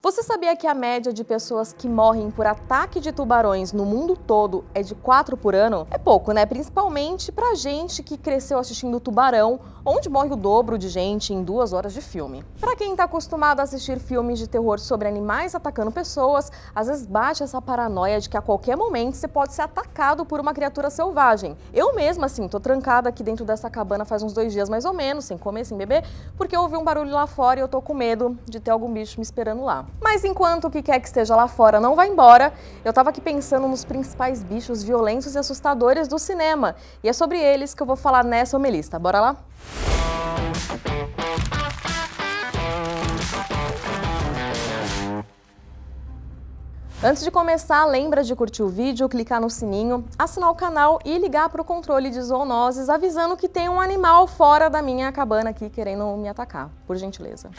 Você sabia que a média de pessoas que morrem por ataque de tubarões no mundo todo é de 4 por ano? É pouco, né? Principalmente pra gente que cresceu assistindo Tubarão, onde morre o dobro de gente em 2 horas de filme. Pra quem tá acostumado a assistir filmes de terror sobre animais atacando pessoas, às vezes bate essa paranoia de que a qualquer momento você pode ser atacado por uma criatura selvagem. Eu mesma, assim, tô trancada aqui dentro dessa cabana faz uns 2 dias mais ou menos, sem comer, sem beber, porque eu ouvi um barulho lá fora e eu tô com medo de ter algum bicho me esperando lá. Mas enquanto o que quer que esteja lá fora não vai embora, eu tava aqui pensando nos principais bichos violentos e assustadores do cinema. E é sobre eles que eu vou falar nessa homelista. Bora lá? Antes de começar, lembra de curtir o vídeo, clicar no sininho, assinar o canal e ligar para o controle de zoonoses avisando que tem um animal fora da minha cabana aqui querendo me atacar, por gentileza.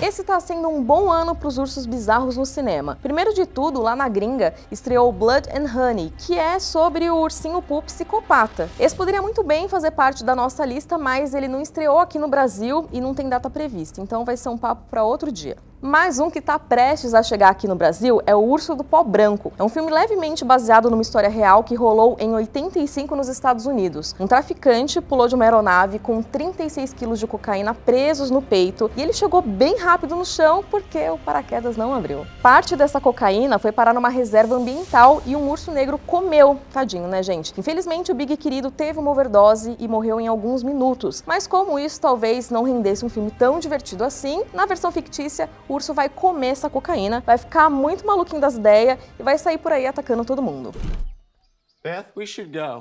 Esse tá sendo um bom ano para os ursos bizarros no cinema. Primeiro de tudo, lá na gringa, estreou Blood and Honey, que é sobre o ursinho Pooh psicopata. Esse poderia muito bem fazer parte da nossa lista, mas ele não estreou aqui no Brasil e não tem data prevista, então vai ser um papo para outro dia. Mais um que está prestes a chegar aqui no Brasil é O Urso do Pó Branco. É um filme levemente baseado numa história real que rolou em 85 nos Estados Unidos. Um traficante pulou de uma aeronave com 36 quilos de cocaína presos no peito e ele chegou bem rápido no chão porque o paraquedas não abriu. Parte dessa cocaína foi parar numa reserva ambiental e um urso negro comeu. Tadinho, né, gente? Infelizmente, o Big Querido teve uma overdose e morreu em alguns minutos. Mas como isso talvez não rendesse um filme tão divertido assim, na versão fictícia, o urso vai comer essa cocaína, vai ficar muito maluquinho das ideias e vai sair por aí atacando todo mundo. Beth, we should go.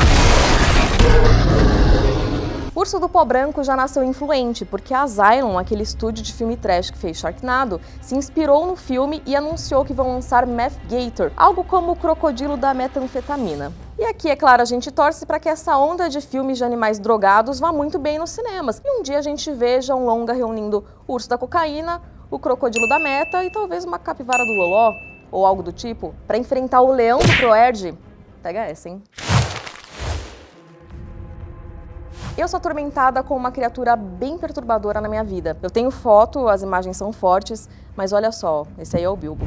O Urso do Pó Branco já nasceu influente, porque a Asylum, aquele estúdio de filme trash que fez Sharknado, se inspirou no filme e anunciou que vão lançar Meth Gator, algo como o crocodilo da metanfetamina. E aqui, é claro, a gente torce para que essa onda de filmes de animais drogados vá muito bem nos cinemas. E um dia a gente veja um longa reunindo o urso da cocaína, o crocodilo da meta e talvez uma capivara do loló, ou algo do tipo, para enfrentar o leão do Proerd. Pega essa, hein? Eu sou atormentada com uma criatura bem perturbadora na minha vida. Eu tenho foto, as imagens são fortes, mas olha só, esse aí é o Bilbo.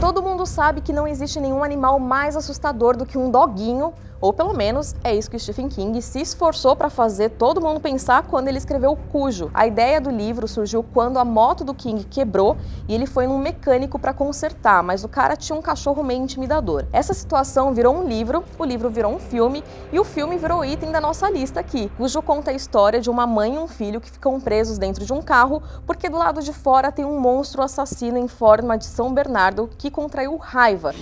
Todo mundo sabe que não existe nenhum animal mais assustador do que um doguinho, ou pelo menos é isso que Stephen King se esforçou para fazer todo mundo pensar quando ele escreveu Cujo. A ideia do livro surgiu quando a moto do King quebrou e ele foi num mecânico para consertar, mas o cara tinha um cachorro meio intimidador. Essa situação virou um livro, o livro virou um filme e o filme virou item da nossa lista aqui. Cujo conta a história de uma mãe e um filho que ficam presos dentro de um carro porque do lado de fora tem um monstro assassino em forma de São Bernardo que contraiu raiva.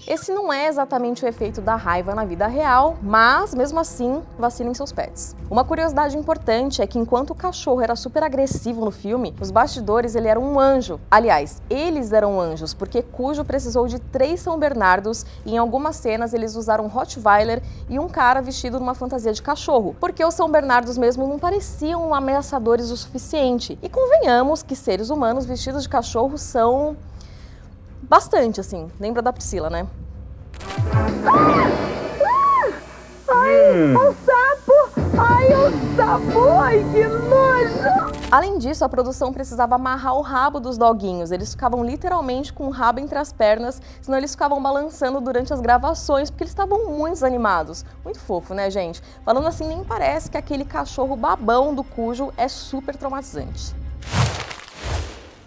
Esse não é exatamente o efeito da raiva na vida real, mas, mesmo assim, vacinem seus pets. Uma curiosidade importante é que enquanto o cachorro era super agressivo no filme, nos bastidores ele era um anjo. Aliás, eles eram anjos, porque Cujo precisou de 3 São Bernardos e em algumas cenas eles usaram um Rottweiler e um cara vestido numa fantasia de cachorro, porque os São Bernardos mesmo não pareciam ameaçadores o suficiente. E convenhamos que seres humanos vestidos de cachorro são bastante, assim. Lembra da Priscila, né? Ai, o sapo! Ai, o sapo! Ai, que nojo! Além disso, a produção precisava amarrar o rabo dos doguinhos. Eles ficavam literalmente com o rabo entre as pernas, senão eles ficavam balançando durante as gravações, porque eles estavam muito desanimados. Muito fofo, né, gente? Falando assim, nem parece que aquele cachorro babão do Cujo é super traumatizante.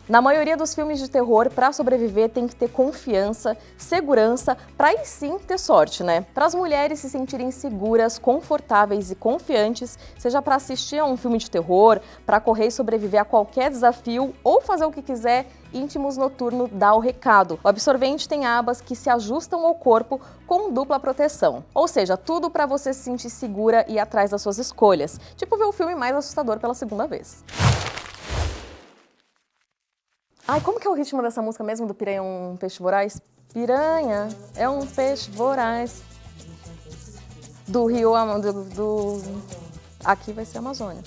Na maioria dos filmes de terror, para sobreviver tem que ter confiança, segurança, para aí sim ter sorte, né? Para as mulheres se sentirem seguras, confortáveis e confiantes, seja para assistir a um filme de terror, para correr e sobreviver a qualquer desafio ou fazer o que quiser, Íntimos Noturno dá o recado. O absorvente tem abas que se ajustam ao corpo com dupla proteção. Ou seja, tudo para você se sentir segura e ir atrás das suas escolhas. Tipo ver o filme mais assustador pela segunda vez. Ai, como que é o ritmo dessa música mesmo do Piranha é um Peixe Voraz? Piranha é um peixe voraz. Do Rio, aqui vai ser Amazônia.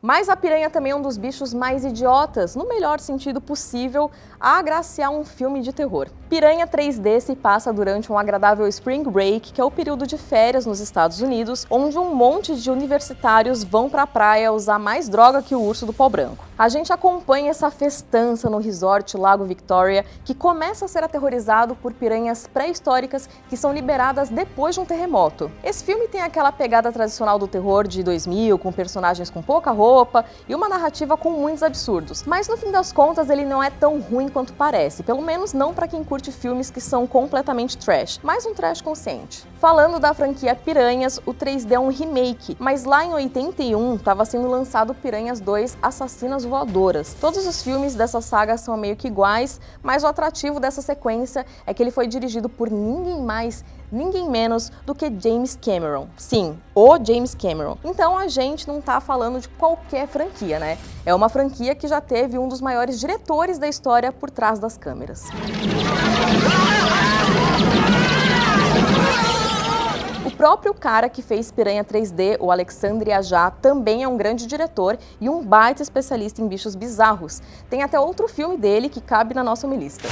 Mas a piranha também é um dos bichos mais idiotas, no melhor sentido possível, a agraciar um filme de terror. Piranha 3D se passa durante um agradável Spring Break, que é o período de férias nos Estados Unidos, onde um monte de universitários vão pra praia usar mais droga que o urso do pau branco. A gente acompanha essa festança no resort Lago Victoria, que começa a ser aterrorizado por piranhas pré-históricas que são liberadas depois de um terremoto. Esse filme tem aquela pegada tradicional do terror de 2000, com personagens com pouca roupa e uma narrativa com muitos absurdos. Mas no fim das contas ele não é tão ruim quanto parece, pelo menos não para quem curte filmes que são completamente trash, mas um trash consciente. Falando da franquia Piranhas, o 3D é um remake, mas lá em 81 estava sendo lançado Piranhas 2 Assassinas Voadoras. Todos os filmes dessa saga são meio que iguais, mas o atrativo dessa sequência é que ele foi dirigido por ninguém mais, ninguém menos do que James Cameron. Sim, o James Cameron. Então a gente não tá falando de qualquer franquia, né? É uma franquia que já teve um dos maiores diretores da história por trás das câmeras. O próprio cara que fez Piranha 3D, o Alexandre Aja, também é um grande diretor e um baita especialista em bichos bizarros. Tem até outro filme dele que cabe na nossa lista.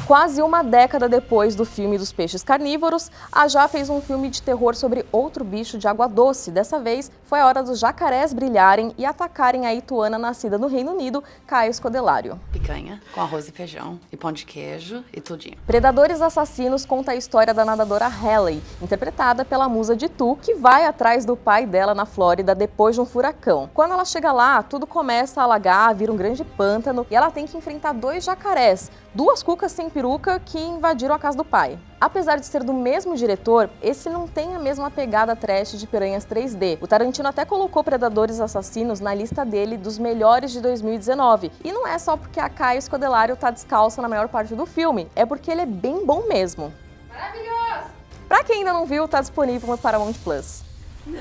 Quase uma década depois do filme dos peixes carnívoros, Aja fez um filme de terror sobre outro bicho de água doce. Dessa vez, foi a hora dos jacarés brilharem e atacarem a ituana nascida no Reino Unido, Caio Scodelario. Picanha com arroz e feijão, e pão de queijo e tudinho. Predadores Assassinos conta a história da nadadora Haley, interpretada pela musa de Tu, que vai atrás do pai dela na Flórida depois de um furacão. Quando ela chega lá, tudo começa a alagar, vira um grande pântano e ela tem que enfrentar 2 jacarés, 2 cucas sem peruca que invadiram a casa do pai. Apesar de ser do mesmo diretor, esse não tem a mesma pegada trash de Piranhas 3D. O Tarantino até colocou Predadores Assassinos na lista dele dos melhores de 2019. E não é só porque a Caio Scodelario tá descalça na maior parte do filme, é porque ele é bem bom mesmo. Maravilhoso! Pra quem ainda não viu, tá disponível no Paramount Plus. Come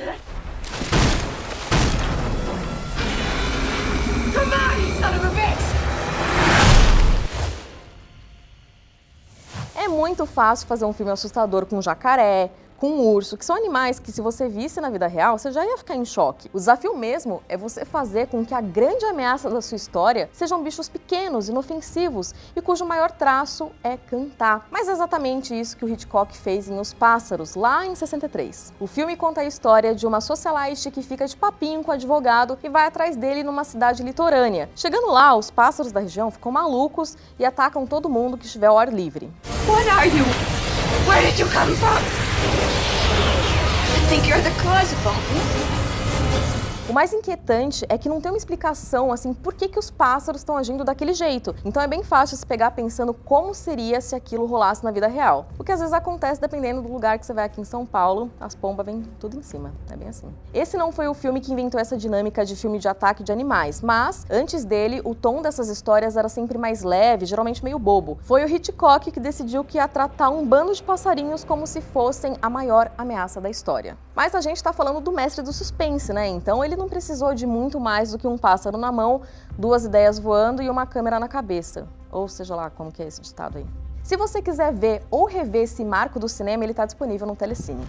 on, you son of a bitch! É muito fácil fazer um filme assustador com jacaré, com urso, que são animais que se você visse na vida real, você já ia ficar em choque. O desafio mesmo é você fazer com que a grande ameaça da sua história sejam bichos pequenos, inofensivos e cujo maior traço é cantar. Mas é exatamente isso que o Hitchcock fez em Os Pássaros, lá em 63. O filme conta a história de uma socialite que fica de papinho com o advogado e vai atrás dele numa cidade litorânea. Chegando lá, os pássaros da região ficam malucos e atacam todo mundo que estiver ao ar livre. What are you? Where did you come from? I think you're the cause of all this. O mais inquietante é que não tem uma explicação, assim, por que os pássaros estão agindo daquele jeito. Então é bem fácil se pegar pensando como seria se aquilo rolasse na vida real. O que às vezes acontece dependendo do lugar que você vai aqui em São Paulo, as pombas vêm tudo em cima, é bem assim. Esse não foi o filme que inventou essa dinâmica de filme de ataque de animais, mas antes dele, o tom dessas histórias era sempre mais leve, geralmente meio bobo. Foi o Hitchcock que decidiu que ia tratar um bando de passarinhos como se fossem a maior ameaça da história. Mas a gente tá falando do mestre do suspense, né? Então ele não precisou de muito mais do que um pássaro na mão, 2 ideias voando e uma câmera na cabeça. Ou seja lá, como que é esse ditado aí. Se você quiser ver ou rever esse marco do cinema, ele tá disponível no Telecine.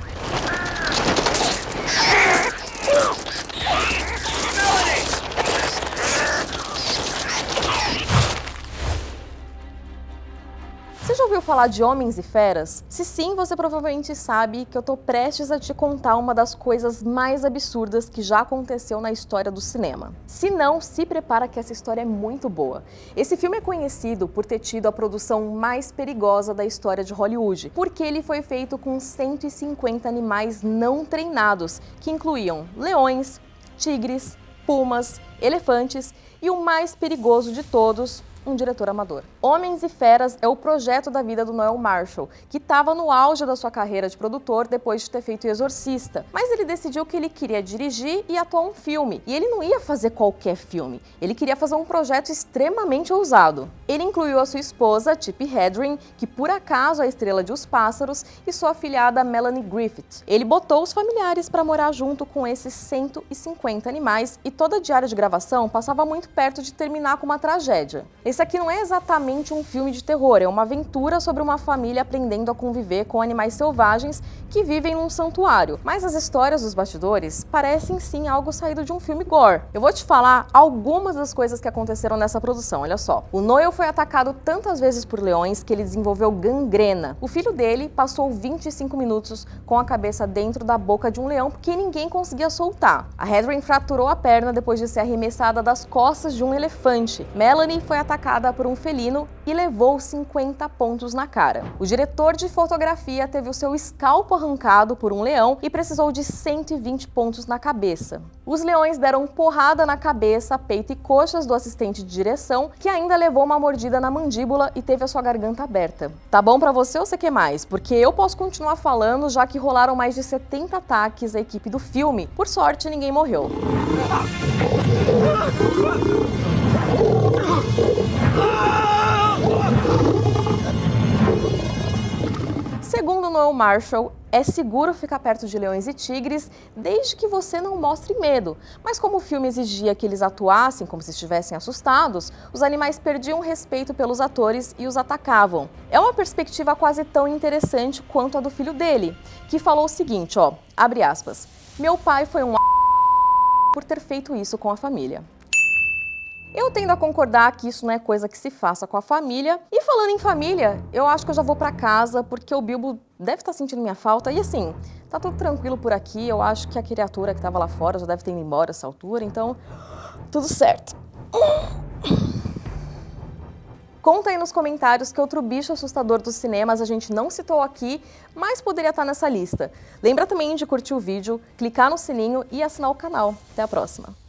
Você já ouviu falar de Homens e Feras? Se sim, você provavelmente sabe que eu tô prestes a te contar uma das coisas mais absurdas que já aconteceu na história do cinema. Se não, se prepara que essa história é muito boa. Esse filme é conhecido por ter tido a produção mais perigosa da história de Hollywood, porque ele foi feito com 150 animais não treinados, que incluíam leões, tigres, pumas, elefantes e o mais perigoso de todos, um diretor amador. Homens e Feras é o projeto da vida do Noel Marshall, que estava no auge da sua carreira de produtor depois de ter feito O Exorcista. Mas ele decidiu que ele queria dirigir e atuar um filme. E ele não ia fazer qualquer filme. Ele queria fazer um projeto extremamente ousado. Ele incluiu a sua esposa, Tippi Hedren, que por acaso é a estrela de Os Pássaros, e sua afilhada Melanie Griffith. Ele botou os familiares para morar junto com esses 150 animais e toda a diária de gravação passava muito perto de terminar com uma tragédia. Esse aqui não é exatamente um filme de terror, é uma aventura sobre uma família aprendendo a conviver com animais selvagens que vivem num santuário. Mas as histórias dos bastidores parecem sim algo saído de um filme gore. Eu vou te falar algumas das coisas que aconteceram nessa produção, olha só. O Noel foi atacado tantas vezes por leões que ele desenvolveu gangrena. O filho dele passou 25 minutos com a cabeça dentro da boca de um leão porque ninguém conseguia soltar. A Hedren fraturou a perna depois de ser arremessada das costas de um elefante. Melanie foi atacada por um felino e levou 50 pontos na cara. O diretor de fotografia teve o seu escalpo arrancado por um leão e precisou de 120 pontos na cabeça. Os leões deram porrada na cabeça, peito e coxas do assistente de direção, que ainda levou uma mordida na mandíbula e teve a sua garganta aberta. Tá bom pra você ou você quer mais? Porque eu posso continuar falando, já que rolaram mais de 70 ataques à equipe do filme. Por sorte, ninguém morreu. Segundo Noel Marshall, é seguro ficar perto de leões e tigres desde que você não mostre medo. Mas como o filme exigia que eles atuassem como se estivessem assustados, os animais perdiam respeito pelos atores e os atacavam. É uma perspectiva quase tão interessante quanto a do filho dele, que falou o seguinte, ó, abre aspas, meu pai foi um por ter feito isso com a família. Eu tendo a concordar que isso não é coisa que se faça com a família. E falando em família, eu acho que eu já vou pra casa, porque o Bilbo deve estar sentindo minha falta. E assim, tá tudo tranquilo por aqui, eu acho que a criatura que tava lá fora já deve ter ido embora a essa altura, então tudo certo. Conta aí nos comentários que outro bicho assustador dos cinemas a gente não citou aqui, mas poderia estar nessa lista. Lembra também de curtir o vídeo, clicar no sininho e assinar o canal. Até a próxima!